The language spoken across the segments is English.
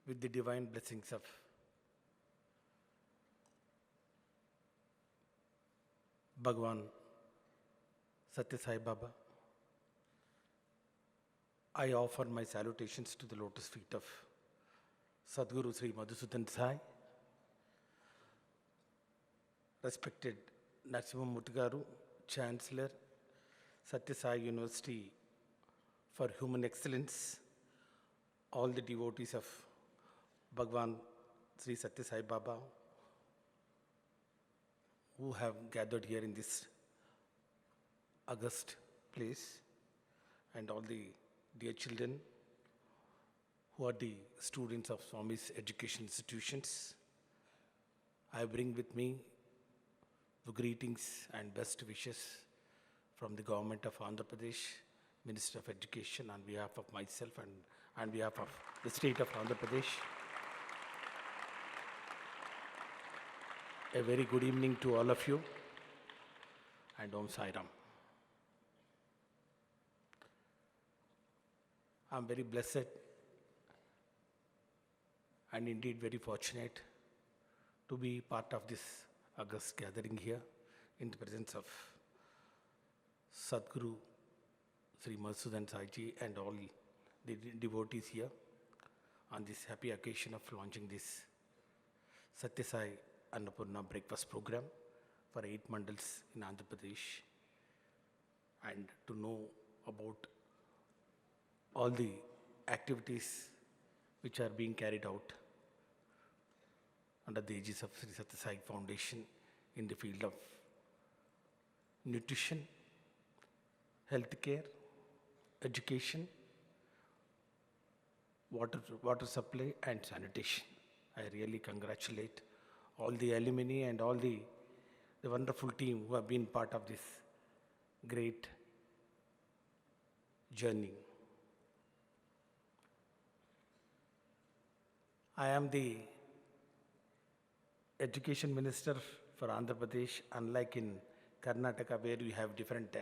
with the divine blessings of Bhagwan Satya Sai Baba, I offer my salutations to the lotus feet of Sadguru Sri Madhusudan Sai, respected Narasimhamurthy Garu, Chancellor, Satya Sai University for Human Excellence, all the devotees of Bhagwan Sri Satya Sai Baba who have gathered here in this august place, and all the dear children who are the students of Swami's education institutions. I bring with me the greetings and best wishes from the Government of Andhra Pradesh, Minister of Education, on behalf of myself and on behalf of the state of Andhra Pradesh. A very good evening to all of you, and Om Sai Ram. I'm very blessed and indeed very fortunate to be part of this august gathering here in the presence of Sadguru Sri Madhusudan Sai Ji and all the devotees here on this happy occasion of launching this Satya Sai Annapurna breakfast program for 8 mandals in Andhra Pradesh, and to know about all the activities which are being carried out under the aegis of Sri Satya Sai Foundation in the field of nutrition, healthcare, education, water supply and sanitation. I really congratulate all the alumni and all the wonderful team who have been part of this great journey. I am the Education Minister for Andhra Pradesh, unlike in Karnataka where we have different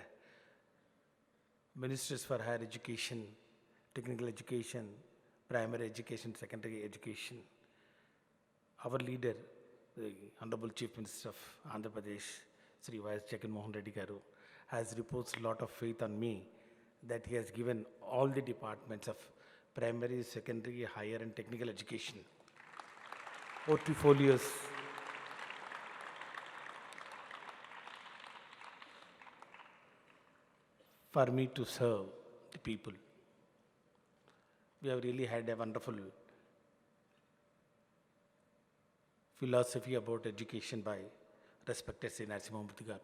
ministers for higher education, technical education, primary education, secondary education. Our leader, the Honorable Chief Minister of Andhra Pradesh, Sri Y.S. Jagannath Reddy Garu, has reposed a lot of faith on me that he has given all the departments of primary, secondary, higher and technical education portfolios for me to serve the people. We have really had a wonderful philosophy about education by respected Sri Narasimhamurthy Garu.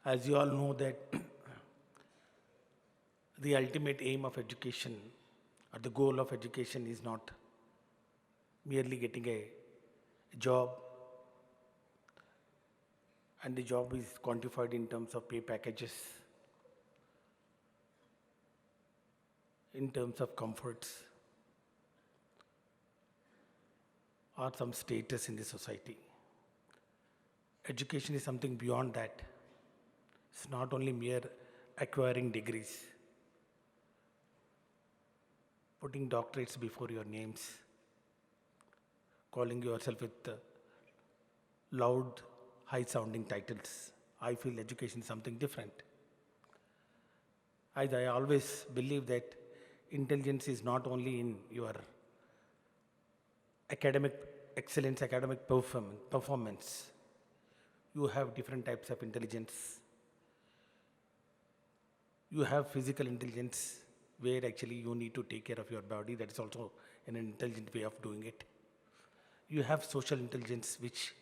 As you all know that the ultimate aim of education or the goal of education is not merely getting a job, and the job is quantified in terms of pay packages, in terms of comforts, or some status in the society. Education is something beyond that. It's not only mere acquiring degrees, putting doctorates before your names, calling yourself with loud, high-sounding titles. I feel education is something different. I always believe that intelligence is not only in your academic excellence, academic performance. You have different types of intelligence. You have physical intelligence, where actually you need to take care of your body. That is also an intelligent way of doing it. You have social intelligence, which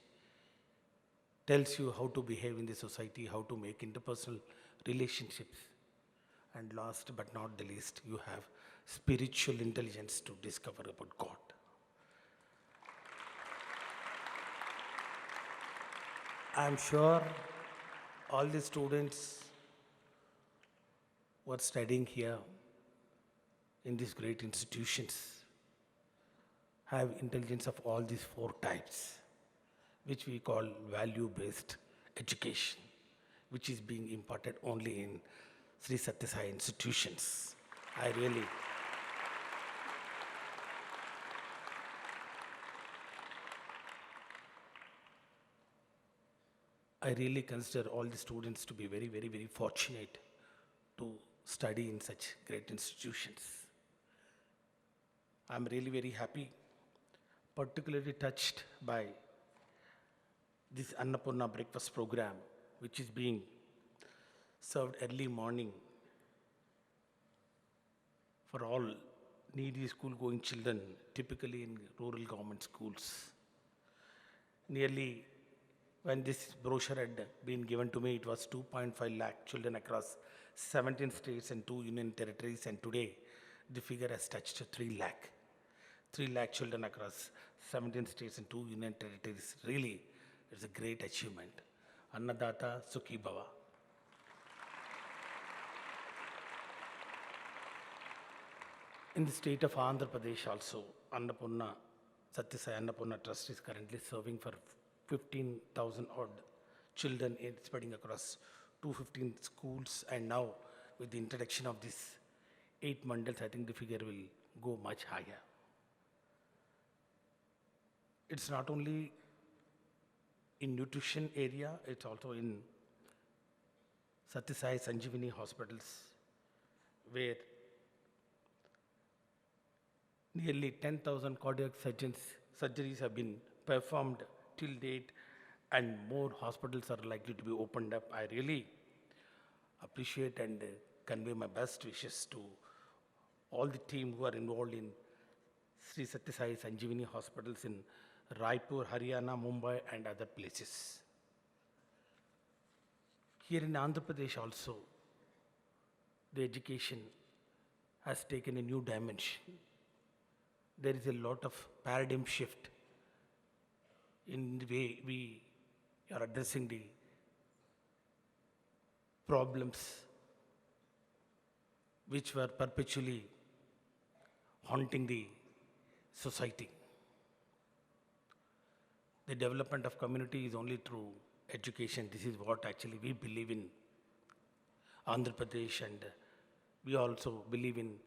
tells you how to behave in the society, how to make interpersonal relationships. And last but not the least, you have spiritual intelligence to discover about God. I'm sure all the students who are studying here in these great institutions have intelligence of all these 4 types, which we call value-based education, which is being imparted only in Sri Satya Sai institutions. I really, I really consider all the students to be very, very, very fortunate to study in such great institutions. I'm really very happy, particularly touched by this Annapurna breakfast program, which is being served early morning for all needy school-going children, typically in rural government schools. Nearly, when this brochure had been given to me, it was 2.5 lakh children across 17 states and 2 union territories, and today the figure has touched 3 lakh. 3 lakh children across 17 states and 2 union territories. Really, it's a great achievement. Annadata Sukhi Bhava. In the state of Andhra Pradesh also, Annapurna, Satyanarayana Trust is currently serving for 15,000 odd children spreading across 215 schools, and now with the introduction of these 8 mandals, I think the figure will go much higher. It's not only in nutrition area, it's also in Satyasai Sanjeevani hospitals, where nearly 10,000 cardiac surgeries have been performed till date, and more hospitals are likely to be opened up. I really appreciate and convey my best wishes to all the team who are involved in Sri Satyasai Sanjeevani hospitals in Raipur, Haryana, Mumbai, and other places. Here in Andhra Pradesh also, the education has taken a new dimension. There is a lot of paradigm shift in the way we are addressing the problems which were perpetually haunting the society. The development of community is only through education. This is what actually we believe in Andhra Pradesh, and we also believe in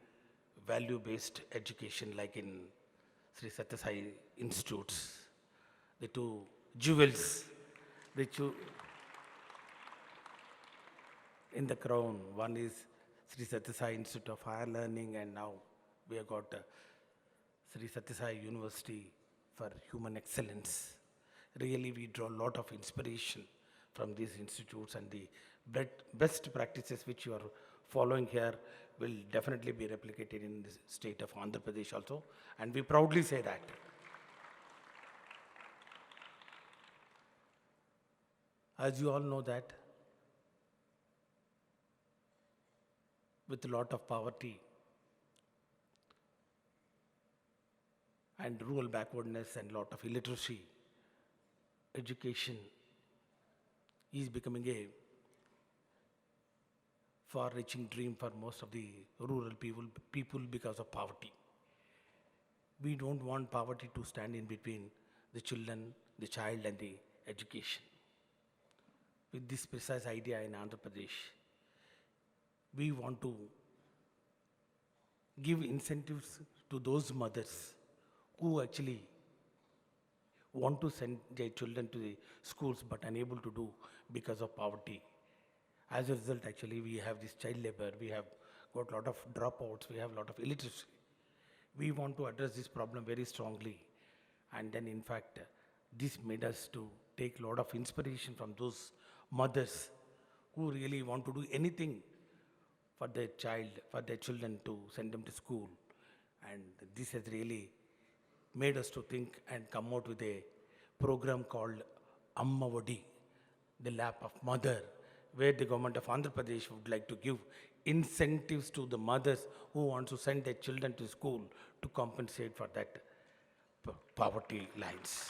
value-based education like in Sri Satyasai Institutes. The two jewels, in the crown, one is Sri Satyasai Institute of Higher Learning, and now we have got Sri Satyasai University for Human Excellence. Really, we draw a lot of inspiration from these institutes, and the best practices which you are following here will definitely be replicated in the state of Andhra Pradesh also, and we proudly say that. As you all know that, with a lot of poverty and rural backwardness and lot of illiteracy, education is becoming a far-reaching dream for most of the rural people because of poverty. We don't want poverty to stand in between the children, the child, and the education. With this precise idea in Andhra Pradesh, we want to give incentives to those mothers who actually want to send their children to the schools but unable to do because of poverty. As a result, actually, we have this child labor, we have got a lot of dropouts, we have a lot of illiteracy. We want to address this problem very strongly. And then, in fact, this made us to take a lot of inspiration from those mothers who really want to do anything for their child, for their children to send them to school. And this has really made us to think and come out with a program called Amma Vadi, the lap of mother, where the government of Andhra Pradesh would like to give incentives to the mothers who want to send their children to school to compensate for that poverty lines.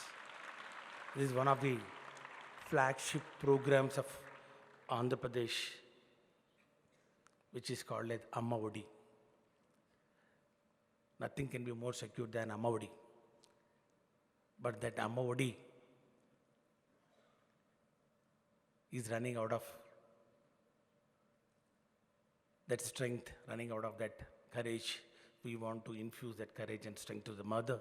This is one of the flagship programs of Andhra Pradesh, which is called as Amma Vadi. Nothing can be more secure than Amma Vadi. But that Amma Vadi is running out of that strength, running out of that courage. We want to infuse that courage and strength to the mother,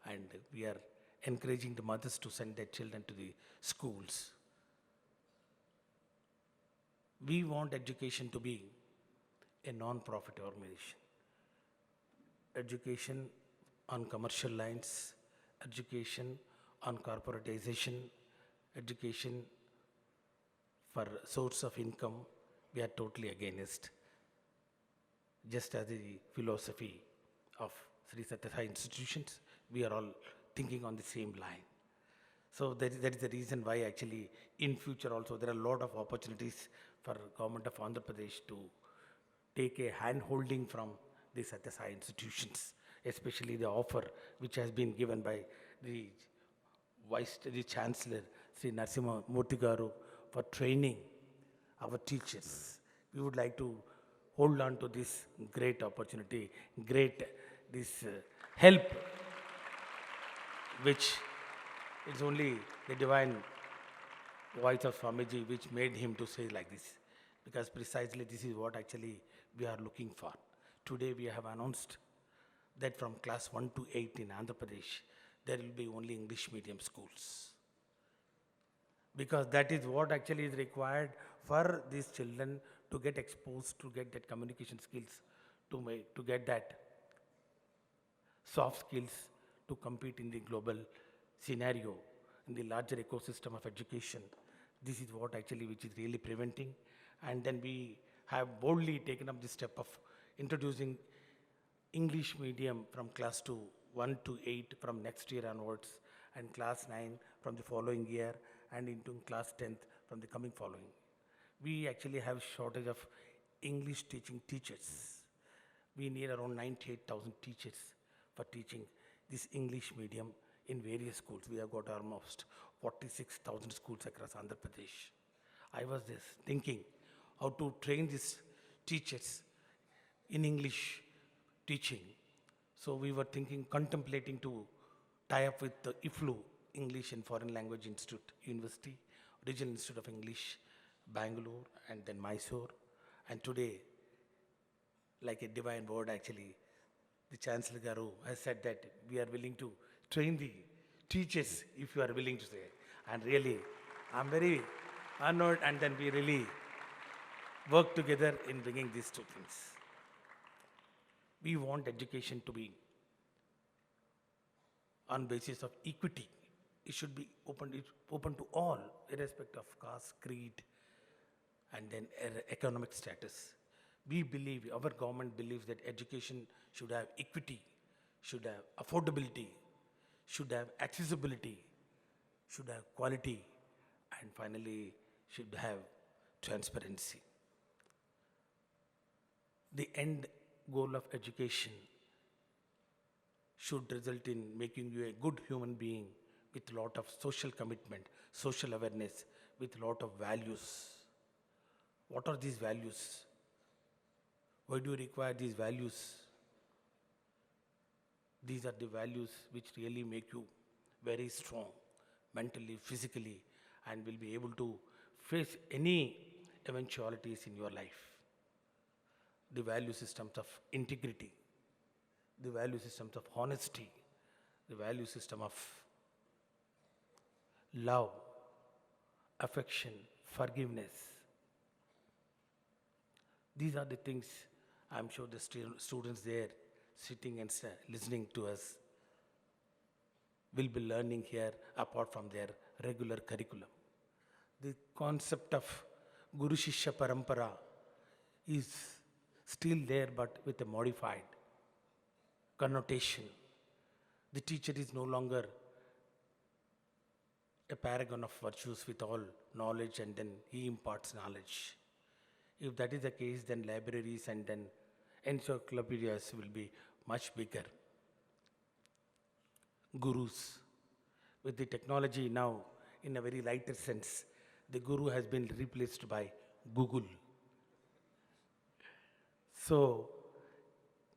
and we are encouraging the mothers to send their children to the schools. We want education to be a non-profit organization. Education on commercial lines, education on corporatization, education for source of income, we are totally against. Just as the philosophy of Sri Satyasai institutions, we are all thinking on the same line. So that is the reason why actually in future also there are a lot of opportunities for Government of Andhra Pradesh to take a hand holding from the Satyasai institutions, especially the offer which has been given by the the Chancellor, Sri Narasimha Murthy Garu, for training our teachers. We would like to hold on to this great opportunity, great this help, which is only the divine voice of Swamiji which made him to say like this. Because precisely this is what actually we are looking for. Today we have announced that from class 1 to 8 in Andhra Pradesh, there will be only English medium schools. Because that is what actually is required for these children to get exposed, to get that communication skills, to get that soft skills to compete in the global scenario, in the larger ecosystem of education. This is what actually which is really preventing. And then we have boldly taken up the step of introducing English medium from class 1 to 8 from next year onwards, and class 9 from the following year, and into class 10th from the coming following. We actually have shortage of English teaching teachers. We need around 98,000 teachers for teaching this English medium in various schools. We have got almost 46,000 schools across Andhra Pradesh. I was just thinking how to train these teachers in English teaching. So we were contemplating to tie up with the IFLU, English and Foreign Language Institute University, Regional Institute of English, Bangalore, and then Mysore. And today, like a divine word actually, the Chancellor Garu has said that we are willing to train the teachers if you are willing to say. And really, I'm very honored, and then we really work together in bringing these two things. We want education to be on basis of equity. It should be open to all, irrespective of caste, creed, and then economic status. We believe, our government believes that education should have equity, should have affordability, should have accessibility, should have quality, and finally should have transparency. The end goal of education should result in making you a good human being with a lot of social commitment, social awareness, with a lot of values. What are these values? Why do you require these values? These are the values which really make you very strong, mentally, physically, and will be able to face any eventualities in your life. The value systems of integrity, the value systems of honesty, the value system of love, affection, forgiveness. These are the things I'm sure the students there sitting and listening to us will be learning here apart from their regular curriculum. The concept of Guru Shishya Parampara is still there, but with a modified connotation. The teacher is no longer a paragon of virtues with all knowledge, and then he imparts knowledge. If that is the case, then libraries and then encyclopedias will be much bigger. Gurus. With the technology now, in a very lighter sense, the guru has been replaced by Google. So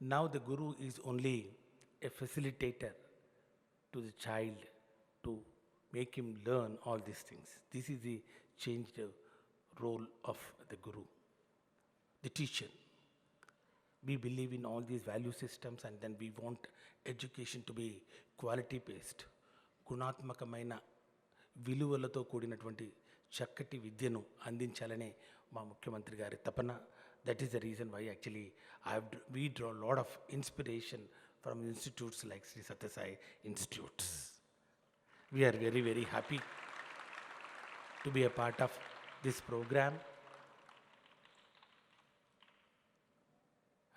now the guru is only a facilitator to the child to make him learn all these things. This is the changed role of the guru, the teacher. We believe in all these value systems and then we want education to be quality based. గుణాత్మకమైన విలువలతో కూడినటువంటి చక్కటి విద్యను అందించాలనే మా ముఖ్యమంత్రి గారి తపన. That is the reason why actually we draw lot of inspiration from institutes like Shri Sathya Sai institutes. We are very, very happy to be a part of this program.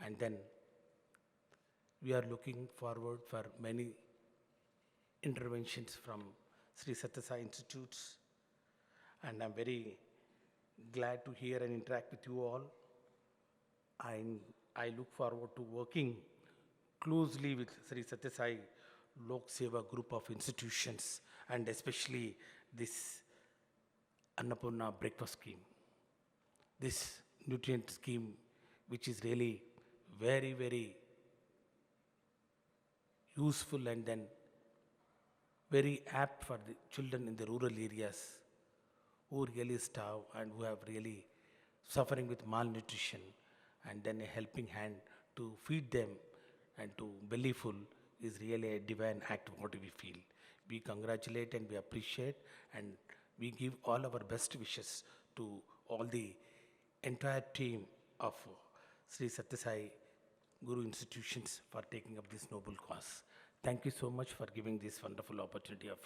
And then we are looking forward for many interventions from Sri Satyasai Institutes. And I'm very glad to hear and interact with you all. I look forward to working closely with Sri Satyasai Lok Seva group of institutions and especially this Annapurna breakfast scheme. This nutrient scheme which is really very, very useful and then very apt for the children in the rural areas who really starve and who have really suffering with malnutrition, and then a helping hand to feed them and to belly full is really a divine act what we feel. We congratulate and we appreciate and we give all our best wishes to all the entire team of Sri Satyasai Guru institutions for taking up this noble cause. Thank you so much for giving this wonderful opportunity of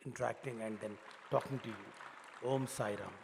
interacting and then talking to you. Om Sai Ram.